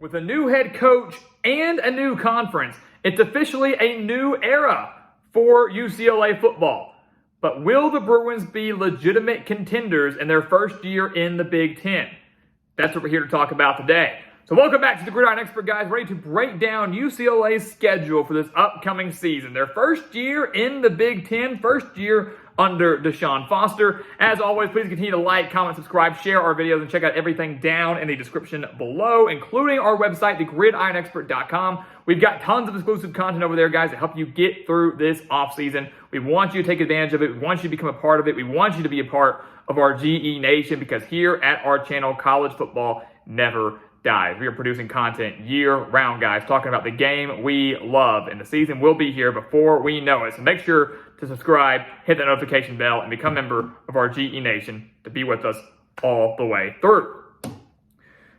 With a new head coach and a new conference, it's officially a new era for UCLA football. But will the Bruins be legitimate contenders in their first year in the Big Ten? That's what we're here to talk about today. So welcome back to the Gridiron Expert, guys. Ready to break down UCLA's schedule for this upcoming season. Their first year in the Big Ten, first year under Deshaun Foster. As always, please continue to like, comment, subscribe, share our videos, and check out everything down in the description below, including our website, thegridironexpert.com. We've got tons of exclusive content over there, guys, to help you get through this offseason. We want you to take advantage of it. We want you to become a part of it. We want you to be a part of our GE Nation, because here at our channel, college football never dies. We are producing content year-round, guys, talking about the game we love, and the season will be here before we know it. So make sure to subscribe, hit that notification bell, and become a member of our GE Nation to be with us all the way through.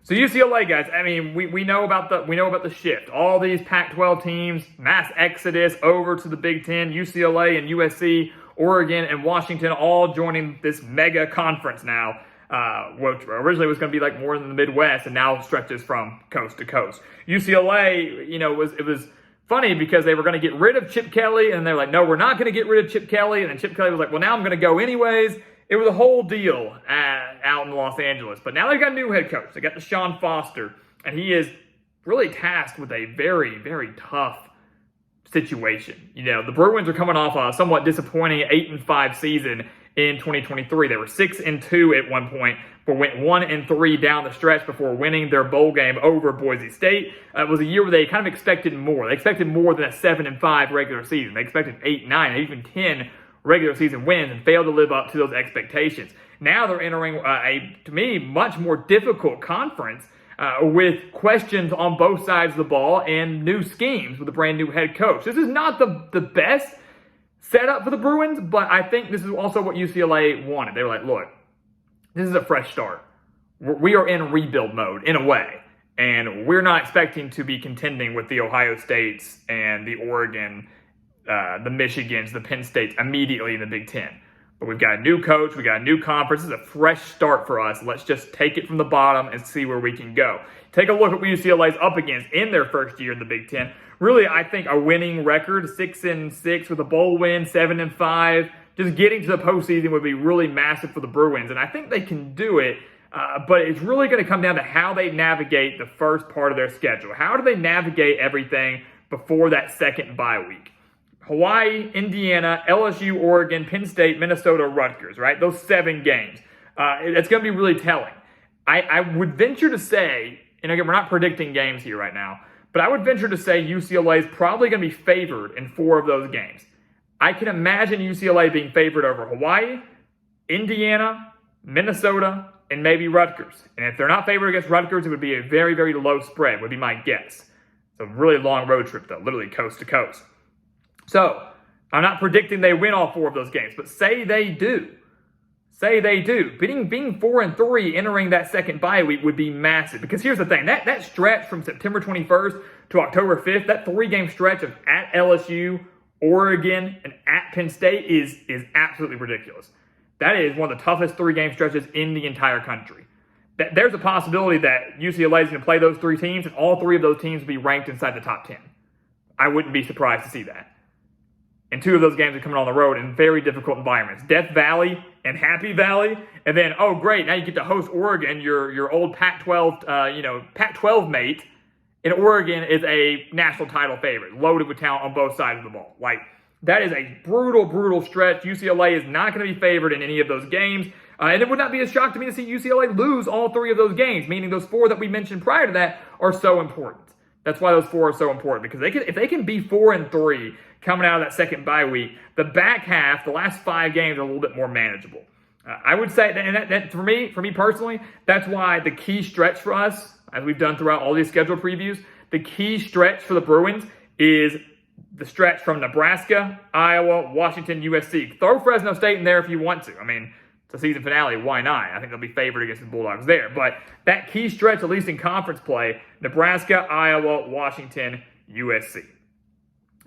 So UCLA, guys, I mean, we know about the shift. All these Pac-12 teams, mass exodus over to the Big Ten, UCLA and USC, Oregon and Washington all joining this mega conference now. Which originally was going to be like more in the Midwest and now stretches from coast to coast. UCLA, it was funny because they were going to get rid of Chip Kelly, and they're like, no, we're not going to get rid of Chip Kelly. And then Chip Kelly was like, well, now I'm going to go anyways. It was a whole deal out in Los Angeles. But now they've got a new head coach. They got Deshaun Foster, and he is really tasked with a very, very tough situation. The Bruins are coming off a somewhat disappointing 8-5 season in 2023. They were 6-2 at one point, but went 1-3 down the stretch before winning their bowl game over Boise State. It was a year where they kind of expected more. They expected more than a 7-5 regular season. They expected 8, 9, even 10 regular season wins and failed to live up to those expectations. Now they're entering to me, much more difficult conference with questions on both sides of the ball and new schemes with a brand new head coach. This is not the best setup for the Bruins, but I think this is also what UCLA wanted. They were like, look, this is a fresh start. We are in rebuild mode in a way, and we're not expecting to be contending with the Ohio States and the Oregon, the Michigans, the Penn States immediately in the Big Ten. But we've got a new coach, we got a new conference. This is a fresh start for us. Let's just take it from the bottom and see where we can go. Take a look at what UCLA is up against in their first year in the Big Ten. Really, I think a winning record, 6-6 with a bowl win, 7-5. Just getting to the postseason would be really massive for the Bruins, and I think they can do it. But it's really going to come down to how they navigate the first part of their schedule. How do they navigate everything before that second bye week? Hawaii, Indiana, LSU, Oregon, Penn State, Minnesota, Rutgers, right? Those 7 games. It's going to be really telling. I would venture to say, and again, we're not predicting games here right now, but I would venture to say UCLA is probably going to be favored in 4 of those games. I can imagine UCLA being favored over Hawaii, Indiana, Minnesota, and maybe Rutgers. And if they're not favored against Rutgers, it would be a very, very low spread, would be my guess. It's a really long road trip, though, literally coast to coast. So I'm not predicting they win all 4 of those games, but say they do. Say they do. Being 4-3 entering that second bye week would be massive. Because here's the thing. That stretch from September 21st to October 5th, that 3-game stretch of at LSU, Oregon, and at Penn State is absolutely ridiculous. That is one of the toughest 3-game stretches in the entire country. There's a possibility that UCLA is going to play those 3 teams, and all 3 of those teams will be ranked inside the top 10. I wouldn't be surprised to see that. And 2 of those games are coming on the road in very difficult environments. Death Valley and Happy Valley. And then, oh, great, now you get to host Oregon, your old Pac-12, Pac-12 mate. And Oregon is a national title favorite, loaded with talent on both sides of the ball. Like, that is a brutal, brutal stretch. UCLA is not going to be favored in any of those games. And it would not be a shock to me to see UCLA lose all 3 of those games, meaning those 4 that we mentioned prior to that are so important. That's why those 4 are so important, because if they can be 4-3 coming out of that second bye week, the back half, the last 5 games are a little bit more manageable. I would say, and that for me personally, that's why the key stretch for us, as we've done throughout all these schedule previews, the key stretch for the Bruins is the stretch from Nebraska, Iowa, Washington, USC. Throw Fresno State in there if you want to. I mean, it's a season finale. Why not? I think they'll be favored against the Bulldogs there. But that key stretch, at least in conference play, Nebraska, Iowa, Washington, USC.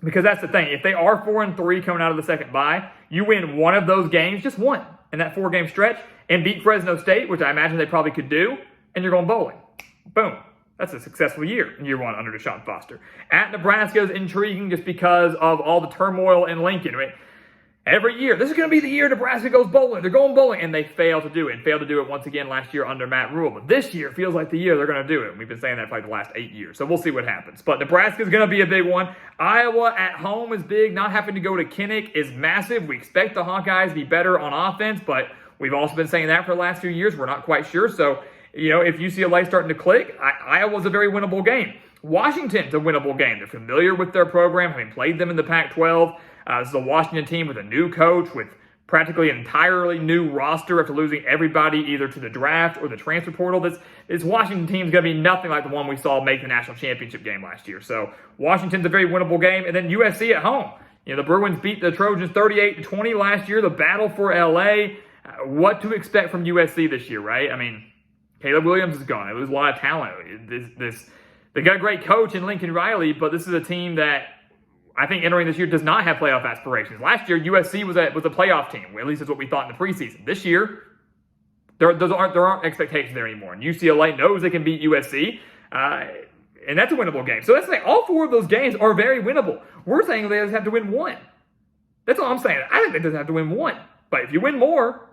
Because that's the thing. If they are 4-3 coming out of the second bye, you win one of those games, just one, in that 4-game stretch, and beat Fresno State, which I imagine they probably could do, and you're going bowling. Boom. That's a successful year one under Deshaun Foster. At Nebraska is intriguing just because of all the turmoil in Lincoln. Right? Every year, this is going to be the year Nebraska goes bowling. They're going bowling, and they fail to do it. And failed to do it once again last year under Matt Rule. But this year feels like the year they're going to do it. And we've been saying that for like the last 8 years. So we'll see what happens. But Nebraska is going to be a big one. Iowa at home is big. Not having to go to Kinnick is massive. We expect the Hawkeyes to be better on offense, but we've also been saying that for the last few years. We're not quite sure. So, if UCLA is starting to click, Iowa's a very winnable game. Washington's a winnable game. They're familiar with their program, having played them in the Pac-12. This is a Washington team with a new coach, with practically an entirely new roster after losing everybody either to the draft or the transfer portal. This Washington team is going to be nothing like the one we saw make the national championship game last year. So Washington's a very winnable game. And then USC at home. The Bruins beat the Trojans 38-20 last year. The battle for LA. What to expect from USC this year, right? I mean, Caleb Williams is gone. They lose a lot of talent. They got a great coach in Lincoln Riley, but this is a team that I think entering this year does not have playoff aspirations. Last year, USC was a playoff team. At least that's what we thought in the preseason. This year, there aren't expectations there anymore. And UCLA knows they can beat USC, and that's a winnable game. So that's like all 4 of those games are very winnable. We're saying they just have to win 1. That's all I'm saying. I think they just have to win 1. But if you win more,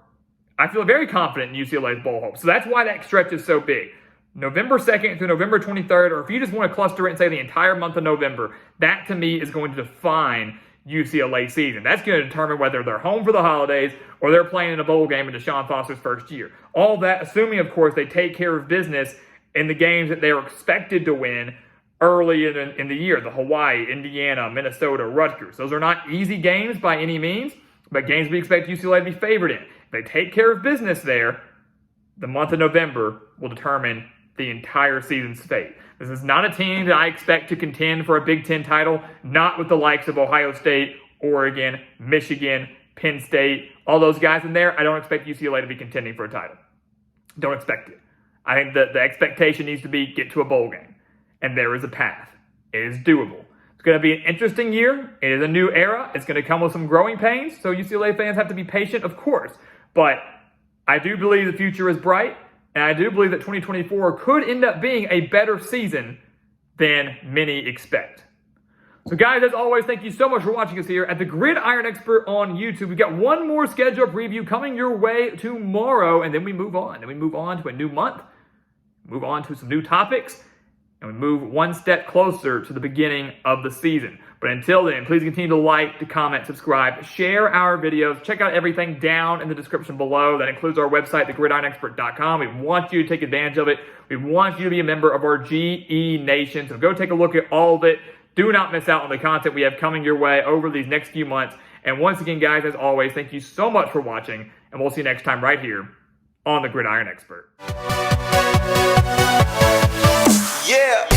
I feel very confident in UCLA's bowl hope. So that's why that stretch is so big. November 2nd through November 23rd, or if you just want to cluster it and say the entire month of November, that to me is going to define UCLA season. That's going to determine whether they're home for the holidays or they're playing in a bowl game in Deshaun Foster's first year. All that, assuming, of course, they take care of business in the games that they are expected to win early in the year. The Hawaii, Indiana, Minnesota, Rutgers. Those are not easy games by any means, but games we expect UCLA to be favored in. If they take care of business there, the month of November will determine the entire season's fate. This is not a team that I expect to contend for a Big Ten title, not with the likes of Ohio State, Oregon, Michigan, Penn State, all those guys in there. I don't expect UCLA to be contending for a title. Don't expect it. I think that the expectation needs to be get to a bowl game, and there is a path. It is doable. It's going to be an interesting year. It is a new era. It's going to come with some growing pains, so UCLA fans have to be patient, of course. But I do believe the future is bright. And I do believe that 2024 could end up being a better season than many expect. So guys, as always, thank you so much for watching us here at the Gridiron Expert on YouTube. We've got one more schedule preview coming your way tomorrow, and then we move on. Then we move on to a new month, move on to some new topics, and we move one step closer to the beginning of the season. But until then, please continue to like, to comment, subscribe, share our videos. Check out everything down in the description below. That includes our website, thegridironexpert.com. We want you to take advantage of it. We want you to be a member of our GE Nation. So go take a look at all of it. Do not miss out on the content we have coming your way over these next few months. And once again, guys, as always, thank you so much for watching. And we'll see you next time right here on the Gridiron Expert. Yeah.